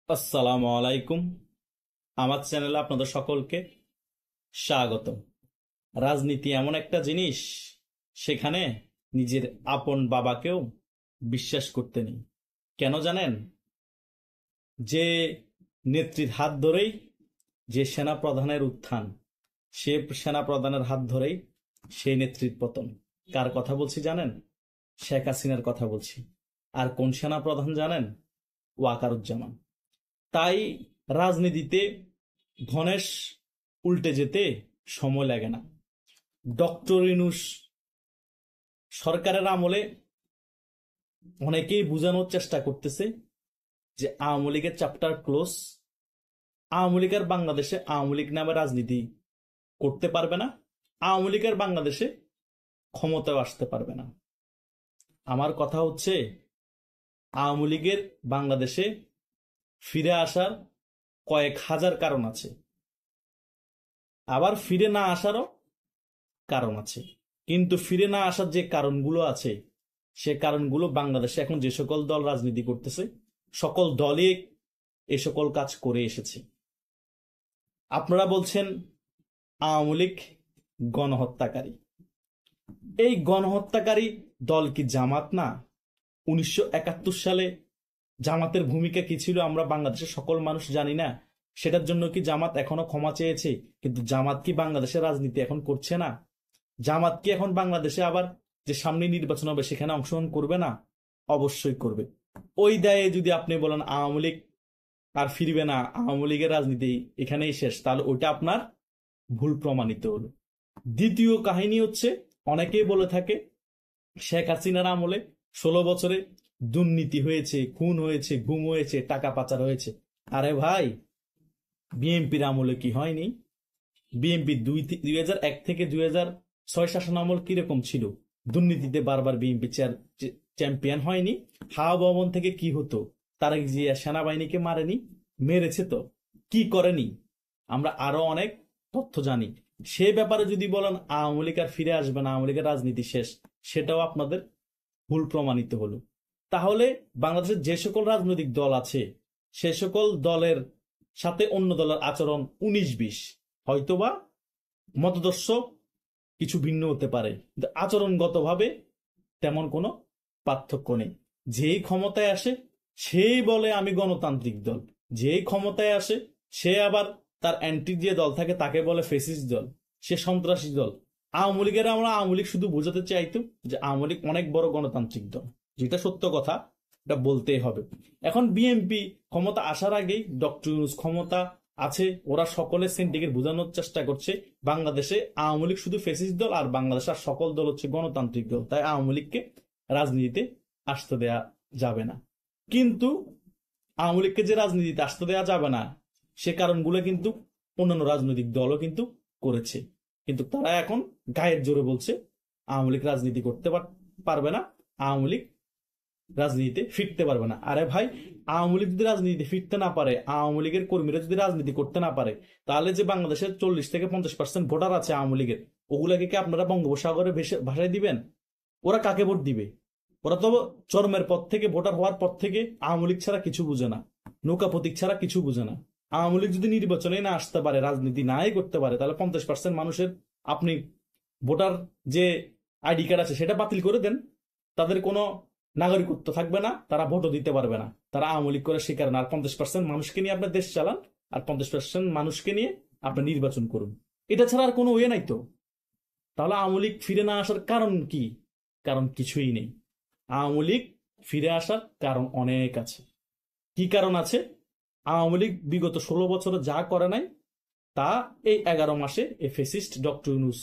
আসসালামু আলাইকুম। আমার চ্যানেলে আপনাদের সকলকে স্বাগত। রাজনীতি এমন একটা জিনিস, সেখানে নিজের আপন বাবাকেও বিশ্বাস করতে নেই। কেন জানেন? যে নেত্রীর হাত ধরেই যে সেনা প্রধানের উত্থান, সে সেনা প্রধানের হাত ধরেই সেই নেত্রীর পতন। কার কথা বলছি জানেন? শেখ হাসিনার কথা বলছি। আর কোন সেনা প্রধান জানেন? ওয়াকারুজ্জামান। তাই রাজনীতিতে ধনেশ উল্টে যেতে সময় লাগে না। ডক্টর ইউনূস সরকারের আমলে অনেকেই বোঝানোর চেষ্টা করতেছে যে আওয়ামী লীগের চ্যাপ্টার ক্লোজ। আওয়ামী লীগের বাংলাদেশে আওয়ামী লীগ নামে রাজনীতি করতে পারবে না। আওয়ামী লীগের বাংলাদেশে ক্ষমতায় আসতে পারবে না। আমার কথা হচ্ছে, আওয়ামী লীগের বাংলাদেশে ফিরে আসার কয়েক হাজার কারণ আছে, আবার ফিরে না আসারও কারণ আছে। কিন্তু ফিরে না আসার যে কারণগুলো আছে, সে কারণগুলো বাংলাদেশে এখন যে সকল দল রাজনীতি করতেছে, সকল দলই এ সকল কাজ করে এসেছে। আপনারা বলছেন আওয়ামী লীগ গণহত্যাকারী। এই গণহত্যাকারী দল কি জামাত না? 1971 সালে জামাতের ভূমিকা কি ছিল আমরা বাংলাদেশের সকল মানুষ জানি না? সেটার জন্য কি জামাত এখনো ক্ষমা চেয়েছে? কিন্তু জামাত কি বাংলাদেশের রাজনীতি এখন করছে না? জামাত কি এখন বাংলাদেশে আবার যে সামনে নির্বাচন হবে সেখানে অংশগ্রহণ করবে না? অবশ্যই করবে। ওই দায়ে যদি আপনি বলেন আওয়ামী লীগ আর ফিরবে না, আওয়ামী লীগের রাজনীতি এখানেই শেষ, তাহলে ওইটা আপনার ভুল প্রমাণিত হলো। দ্বিতীয় কাহিনী হচ্ছে, অনেকেই বলে থাকে শেখ হাসিনার আমলে 16 বছরে দুর্নীতি হয়েছে, খুন হয়েছে, গুম হয়েছে, টাকা পাচার হয়েছে। আরে ভাই, বিএনপির আমলে কি হয়নি? বিএনপি 2001 থেকে 2006 শাসন আমল কিরকম ছিল? দুর্নীতিতে বারবার বিএনপি চ্যাম্পিয়ন হয়নি? হাওয়া ভবন থেকে কি হতো? তারেক জিয়া সেনাবাহিনীকে মারেনি? মেরেছে তো। কি করেনি? আমরা আরো অনেক তথ্য জানি। সে ব্যাপারে যদি বলেন আওয়ামী লীগ আর ফিরে আসবে না, আওয়ামী লীগের রাজনীতি শেষ, সেটাও আপনাদের ভুল প্রমাণিত হলো। তাহলে বাংলাদেশের যে সকল রাজনৈতিক দল আছে, সে সকল দলের সাথে অন্য দলের আচরণ 19-20, হয়তোবা মতাদর্শ কিছু ভিন্ন হতে পারে, কিন্তু আচরণগতভাবে তেমন কোনো পার্থক্য নেই। যেই ক্ষমতায় আসে সেই বলে আমি গণতান্ত্রিক দল, যেই ক্ষমতায় আসে সে আবার তার অ্যান্টি যে দল থাকে তাকে বলে ফেসিস্ট দল, সে সন্ত্রাসী দল। আওয়ামী লীগের আমরা আওয়ামী লীগ শুধু বোঝাতে চাইতো যে আওয়ামী লীগ অনেক বড় গণতান্ত্রিক দল, যেটা সত্য কথা, এটা বলতেই হবে। এখন বিএনপি ক্ষমতা আসার আগেই ডক্টর ইউনূস ক্ষমতা আছে, ওরা সকলে সেন্টিকে বোঝানোর চেষ্টা করছে বাংলাদেশে আওয়ামী লীগ শুধু ফেসিস্ট দল আর বাংলাদেশের সকল দল হচ্ছে গণতান্ত্রিক দল, তাই আওয়ামী লীগকে রাজনীতিতে আসতে দেয়া যাবে না। কিন্তু আওয়ামী লীগকে যে রাজনীতিতে আসতে দেওয়া যাবে না, সে কারণগুলো কিন্তু অন্যান্য রাজনৈতিক দলও কিন্তু করেছে। কিন্তু তারা এখন গায়ের জোরে বলছে আওয়ামী লীগ রাজনীতি করতে পারবে না, আওয়ামী লীগ রাজনীতিতে ফিরতে পারবে না। আরে ভাই, আওয়ামী লীগ যদি রাজনীতিতে ফিরতে না পারে, আওয়ামী লীগের কর্মীরা যদি রাজনীতি করতে না পারে, তাহলে যে বাংলাদেশের 40 থেকে 50% ভোটার আছে আওয়ামী লীগের, ওগুলাকে কি আপনারা বঙ্গোপসাগরে ভাসায় দিবেন? ওরা কাকে ভোট দিবে? ওরা তো জন্মের পর থেকে, ভোটার হওয়ার পর থেকে আওয়ামী লীগ ছাড়া কিছু বুঝে না, নৌকা প্রতীক ছাড়া কিছু বুঝে না। আওয়ামী লীগ যদি নির্বাচনে না আসতে পারে, রাজনীতি নাই করতে পারে, তাহলে 50% মানুষের আপনি ভোটার যে আইডি কার্ড আছে সেটা বাতিল করে দেন। তাদের কোনো নাগরিকত্ব থাকবে না, তারা ভোটও দিতে পারবে না, তারা আওয়ামী লীগ করে শিকার না। আর 50% মানুষকে নিয়ে আপনার দেশ চালান, আর 50% মানুষকে নিয়ে আপনি নির্বাচন করুন। এটা ছাড়া আর কোনো ওয়ে নাই তো। তাহলে আওয়ামী লীগ ফিরে না আসার কারণ কি? কারণ কিছুই নেই। আওয়ামী লীগ ফিরে আসার কারণ অনেক আছে। কি কারণ আছে? আওয়ামী লীগ বিগত 16 বছরে যা করে নাই, তা এই 11 মাসে এই ফেসিস্ট ডক্টর ইউনূস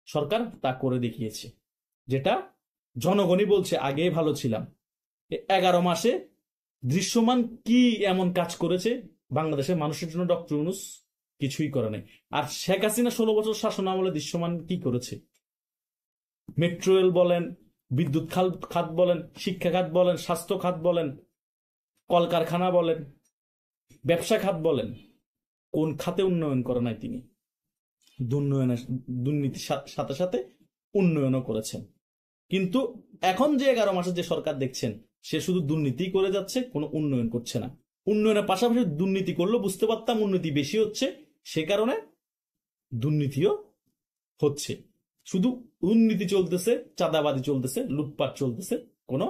সরকার তা করে দেখিয়েছে। যেটা জনগণই বলছে আগেই ভালো ছিলাম। এই 11 মাসে দৃশ্যমান কি এমন কাজ করেছে বাংলাদেশের মানুষের জন্য ডক্টর ইউনূস? কিছুই করে নাই। আর শেখ হাসিনা 16 বছর শাসন আমলে দৃশ্যমান কি করেছে? মেট্রো রেল বলেন, বিদ্যুৎ খাত বলেন, শিক্ষা খাত বলেন, স্বাস্থ্য খাত বলেন, কলকারখানা বলেন, ব্যবসা খাত বলেন, কোন খাতে উন্নয়ন করে নাই তিনি? দুর্নয়নের দুর্নীতির সাথে সাথে উন্নয়নও করেছেন। কিন্তু এখন যে 11 মাসের যে সরকার দেখছেন, সে শুধু দুর্নীতি করে যাচ্ছে, কোনো উন্নয়ন করছে না। উন্নয়নের পাশাপাশি দুর্নীতি করলেও বুঝতে পারতাম উন্নতি বেশি হচ্ছে, সে কারণে দুর্নীতিও হচ্ছে। শুধু দুর্নীতি চলতেছে, চাঁদাবাজি চলতেছে, লুটপাট চলতেছে, কোনো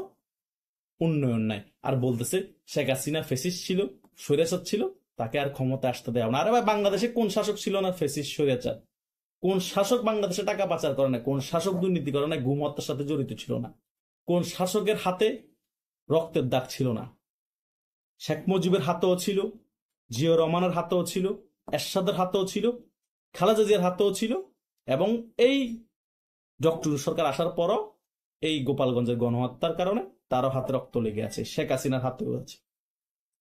উন্নয়ন নাই। আর বলতেছে শেখ হাসিনা ফেসিস্ট ছিল, স্বৈরাচার ছিল, তাকে আর ক্ষমতা আসতে দেওয়া না। আরে ভাই, বাংলাদেশে কোন শাসক ছিল না ফেসিস্ট স্বৈরাচার? কোন শাসক বাংলাদেশে টাকা পাচার করে না? কোন শাসক দুর্নীতি করে না? গুম হত্যার সাথে জড়িত ছিল না? কোন শাসকের হাতে রক্তের দাগ ছিল না? শেখ মুজিবের হাতেও ছিল, জিয়া রহমানের হাতেও ছিল, এরশাদের হাতেও ছিল, খালেদা জিয়ার হাতেও ছিল, এবং এই ডক্টর সরকার আসার পরও এই গোপালগঞ্জের গণহত্যার কারণে তারও হাতে রক্ত লেগে আছে, শেখ হাসিনার হাতেও আছে।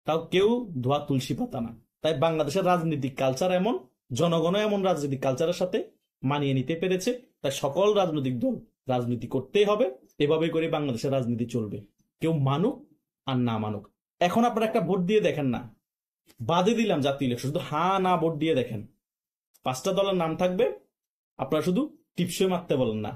তাও কেউ ধোয়া তুলসী পাতা না। তাই বাংলাদেশের রাজনৈতিক কালচার এমন, জনগণও এমন রাজনৈতিক কালচারের সাথে মানিয়ে নিতে পেরেছে। তাই সকল রাজনৈতিক দল রাজনীতি করতেই হবে, এভাবেই করে বাংলাদেশের রাজনীতি চলবে, কেউ মানুক আর না মানুক। এখন আপনারা একটা ভোট দিয়ে দেখেন না, বাদে দিলাম জাতীয় ইলেকশন, শুধু হা না ভোট দিয়ে দেখেন, 5টা দলের নাম থাকবে, আপনারা শুধু টিপসই মারতে বলেন না,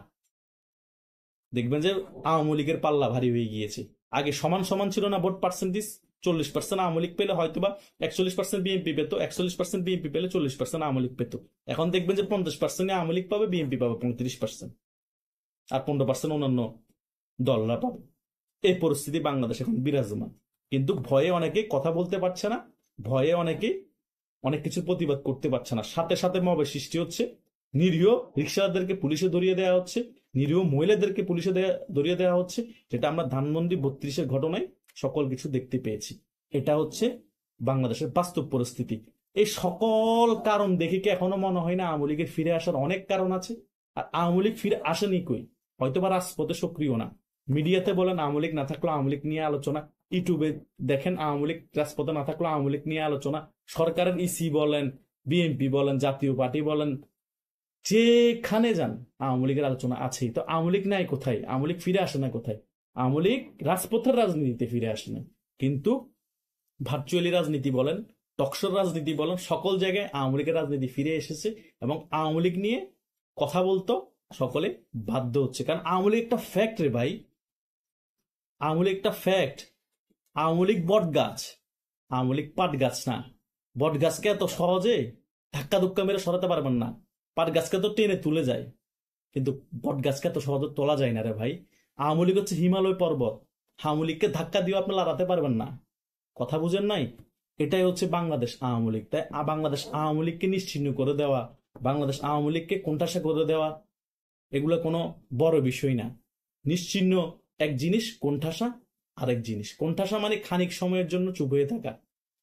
দেখবেন যে আওয়ামী লীগের পাল্লা ভারী হয়ে গিয়েছে। আগে সমান সমান ছিল না ভোট পার্সেন্টেজ, 40% আওয়ামী লীগ পেলে হয়তোবা 41% বিএনপি পেত, 41% বিএনপি পেলে 40% আওয়ামী লীগ পেত। এখন দেখবেন যে 50% আওয়ামী লীগ পাবে, বিএনপি পাবে 35%, আর 15% অন্যান্য দলরা পাবে। এই পরিস্থিতি বাংলাদেশ এখন বিরাজমান। কিন্তু ভয়ে অনেকে কথা বলতে পারছে না, ভয়ে অনেকে অনেক কিছু প্রতিবাদ করতে পারছে না। সাথে সাথে মবের সৃষ্টি হচ্ছে, নিরীহ রিক্সাদারদেরকে পুলিশে ধরিয়ে দেওয়া হচ্ছে, নিরীহ মহিলাদেরকে পুলিশে ধরিয়ে দেওয়া হচ্ছে, যেটা আমরা ধানমন্ডি 32-এর ঘটনায় সকল কিছু দেখতে পেয়েছি। এটা হচ্ছে বাংলাদেশের বাস্তব পরিস্থিতি। এই সকল কারণ দেখে কি এখনো মনে হয় না আওয়ামী লীগের ফিরে আসার অনেক কারণ আছে? আর আওয়ামী লীগ ফিরে আসেনি কই? হয়তোবা রাজপথে সক্রিয় না, মিডিয়াতে বলেন আওয়ামী লীগ না থাকলো আওয়ামী লীগ নিয়ে আলোচনা, ইউটিউবে দেখেন আওয়ামী লীগ রাজপথে না থাকলো আওয়ামী লীগ নিয়ে আলোচনা, সরকারের ইসি বলেন, বিএনপি বলেন, জাতীয় পার্টি বলেন, যেখানে যান আওয়ামী লীগের আলোচনা আছেই। তো আওয়ামী লীগ নাই কোথায়? আওয়ামী লীগ ফিরে আসে না কোথায়? আওয়ামী লীগ রাজপথের রাজনীতিতে ফিরে আসে না, কিন্তু ভার্চুয়ালি রাজনীতি বলেন, টকশোর রাজনীতি বলেন, সকল জায়গায় আওয়ামী লীগের রাজনীতি ফিরে এসেছে, এবং আওয়ামী লীগ নিয়ে কথা বলতো সকলে বাধ্য হচ্ছে। কারণ আওয়ামী লীগ একটা ফ্যাক্ট রে ভাই, আওয়ামী লীগ একটা ফ্যাক্ট। আওয়ামী লীগ বট গাছ, আওয়ামী লীগ পাট গাছ না। বট গাছকে এত সহজে ধাক্কা ধুক্কা মেরে সরাতে পারবেন না, পাট গাছকে তো টেনে তুলে যায়, কিন্তু বট গাছকে এত সহজে তোলা যায় না রে ভাই। আওয়ামী লীগ হচ্ছে হিমালয় পর্বত, আওয়ামী লীগকে ধাক্কা দিয়ে আপনি লড়াতে পারবেন না। কথা বুঝেন নাই? এটাই হচ্ছে বাংলাদেশ আওয়ামী লীগ। তাই বাংলাদেশ আওয়ামী লীগকে নিশ্চিহ্ন করে দেওয়া, বাংলাদেশ আওয়ামী লীগকে কোণঠাসা করে দেওয়া, এগুলো কোনো বড় বিষয় না। নিশ্চিহ্ন এক জিনিস, কোণঠাসা আরেক জিনিস। কোণঠাসা মানে খানিক সময়ের জন্য চুপ হয়ে থাকা,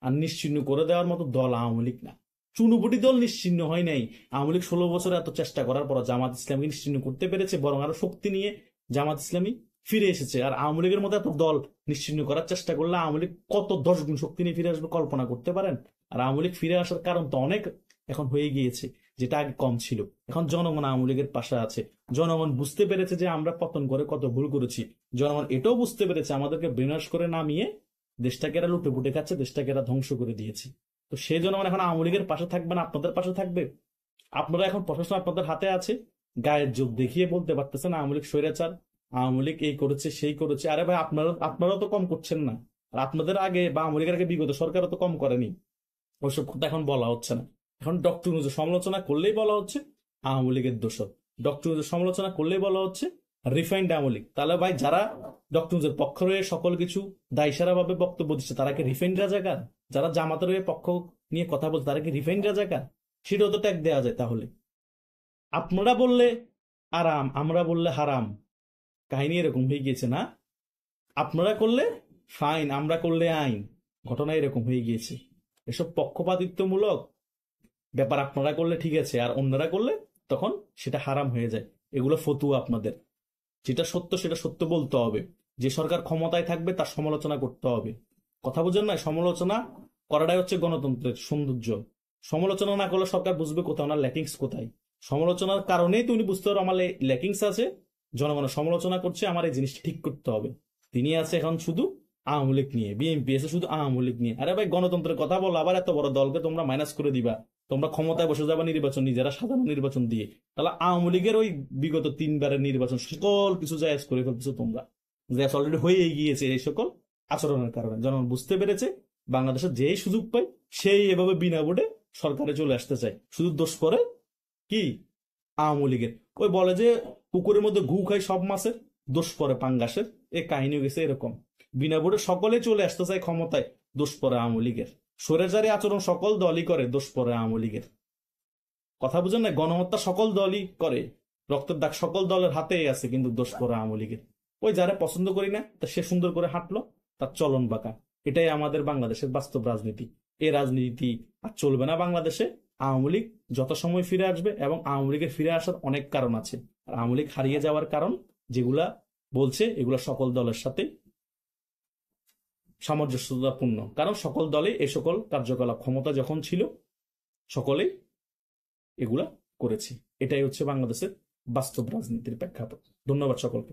আর নিশ্চিহ্ন করে দেওয়ার মতো দল আওয়ামী লীগ না। চুনুপুটি দল নিশ্চিহ্ন হয় নাই। আওয়ামী লীগ 16 বছরে এত চেষ্টা করার পর জামাত ইসলামকে নিশ্চিহ্ন করতে পেরেছে, বরং আরো শক্তি নিয়ে জামাত ইসলামী ফিরে এসেছে। আর আওয়ামী লীগের মতো এত দল নিশ্চিহ্ন করার চেষ্টা করলে আওয়ামী লীগ কত 10 গুণ শক্তি নিয়ে ফিরে আসবে কল্পনা করতে পারেন? আর আওয়ামী লীগ ফিরে আসার কারণ তো অনেক এখন হয়ে গিয়েছে, যেটা আগে কম ছিল। এখন জনগণ আওয়ামী লীগের পাশে আছে। জনগণ বুঝতে পেরেছে যে আমরা পতন করে কত ভুল করেছি। জনগণ এটাও বুঝতে পেরেছে আমাদেরকে বিনাশ করে নামিয়ে দেশটাকে এরা লুটে পুটে খাচ্ছে, দেশটাকে এরা ধ্বংস করে দিয়েছে। তো সেই জনগণ এখন আওয়ামী লীগের পাশে থাকবে না, আপনাদের পাশে থাকবে। আপনারা এখন প্রশাসন আপনাদের হাতে আছে, গায়ের জোর দেখিয়ে বলতে পারতেছেন আওয়ামী লীগ স্বৈরাচার, আওয়ামী লীগ এই করেছে সেই করেছে। আরে ভাই, আপনারাও তো কম করছেন না। আর আপনাদের আগে বা আওয়ামী লীগের আগে বিগত সরকারও তো কম করেনি। ওইসব কথা এখন বলা হচ্ছে না। এখন ডক্টর ইউনূসের সমালোচনা করলেই বলা হচ্ছে আওয়ামী লীগের দোষর, ডক্টর ইউনূসের সমালোচনা করলেই বলা হচ্ছে রিফাইন্ড আওয়ামী লীগ। তাহলে ভাই, যারা ডক্টর ইউনূসের পক্ষ হয়ে সকল কিছু দায়সারা ভাবে বক্তব্য দিচ্ছে, তারা কি রিফাইন্ড রাজাকার? যারা জামাতের হয়ে পক্ষ নিয়ে কথা বলছে, তারা কি রিফাইন্ড রাজাকার? সেটাও তো ট্যাগ দেওয়া যায়। তাহলে আপনারা বললে আরাম, আমরা বললে হারাম, কাহিনী এরকম হয়ে গিয়েছে না? আপনারা করলে ফাইন, আমরা করলে আইন, ঘটনা এরকম হয়ে গিয়েছে। এসব পক্ষপাতিত্বমূলক ব্যাপার আপনারা করলে ঠিক আছে, আর অন্যরা করলে তখন সেটা হারাম হয়ে যায়। এগুলো ফতুয়া আপনাদের। যেটা সত্য সেটা সত্য বলতে হবে। যে সরকার ক্ষমতায় থাকবে তার সমালোচনা করতে হবে। কথা বুঝেন না? সমালোচনা করাটাই হচ্ছে গণতন্ত্রের সৌন্দর্য। সমালোচনা না করলে সরকার বুঝবে কোথায় ওনার ল্যাকিংস কোথায়। সমালোচনার কারণেই তো উনি বুঝতে পারবে আমার ল্যাকিংস আছে, জনগণের সমালোচনা করছে, আমার এই জিনিসটা ঠিক করতে হবে। তিনি আছে এখন শুধু আওয়ামী লীগ নিয়ে, বিএনপি আছে শুধু আওয়ামী লীগ নিয়ে। আরে ভাই, গণতন্ত্রের কথা বলো, আবার এত বড় দলকে তোমরা মাইনাস করে দিবা, তোমরা ক্ষমতায় বসে যাবা নির্বাচন নিজেরা সাধারণ নির্বাচন দিয়ে। তাহলে আওয়ামী লীগের ওই বিগত 3বারের নির্বাচন সকল কিছু জায়েজ করে ফেলতেছো তোমরা, জায়েজ অলরেডি হয়ে গিয়েছে এই সকল আচরণের কারণে। জনগণ বুঝতে পেরেছে বাংলাদেশে যেই সুযোগ পায় সেই এভাবে বিনা ভোটে সরকারে চলে আসতে চায়, শুধু দোষ করে কি আওয়ামী লীগের। ওই বলে যে পুকুরের মধ্যে ঘু খায় সব মাছের, দোষ পরে পাঙ্গাসের। এই কাহিনী গেছে এরকম, বিনা ভোটে সকলে চলে আসতে চায় ক্ষমতায়, দোষ পরে আওয়ামী লীগের। স্বৈরাচারী আচরণ সকল দলই করে, দোষ পরে আওয়ামী লীগের। কথা বুঝেন না? গণহত্যা সকল দলই করে, রক্তের দাগ সকল দলের হাতেই আছে, কিন্তু দোষ পরে আওয়ামী লীগের। ওই যারা পছন্দ করি না তা সে সুন্দর করে হাঁটলো, তার চলন বাঁকা। এটাই আমাদের বাংলাদেশের বাস্তব রাজনীতি। এই রাজনীতি আর চলবে না বাংলাদেশে। আওয়ামী লীগ যত সময় ফিরে আসবে, এবং আওয়ামী লীগের ফিরে আসার অনেক কারণ আছে। আর আওয়ামী লীগ হারিয়ে যাওয়ার কারণ যেগুলা বলছে, এগুলা সকল দলের সাথে সামঞ্জস্যতাপূর্ণ, কারণ সকল দলে এই সকল কার্যকলাপ ক্ষমতা যখন ছিল সকলেই এগুলা করেছে। এটাই হচ্ছে বাংলাদেশের বাস্তব রাজনীতির প্রেক্ষাপট। ধন্যবাদ সকলকে।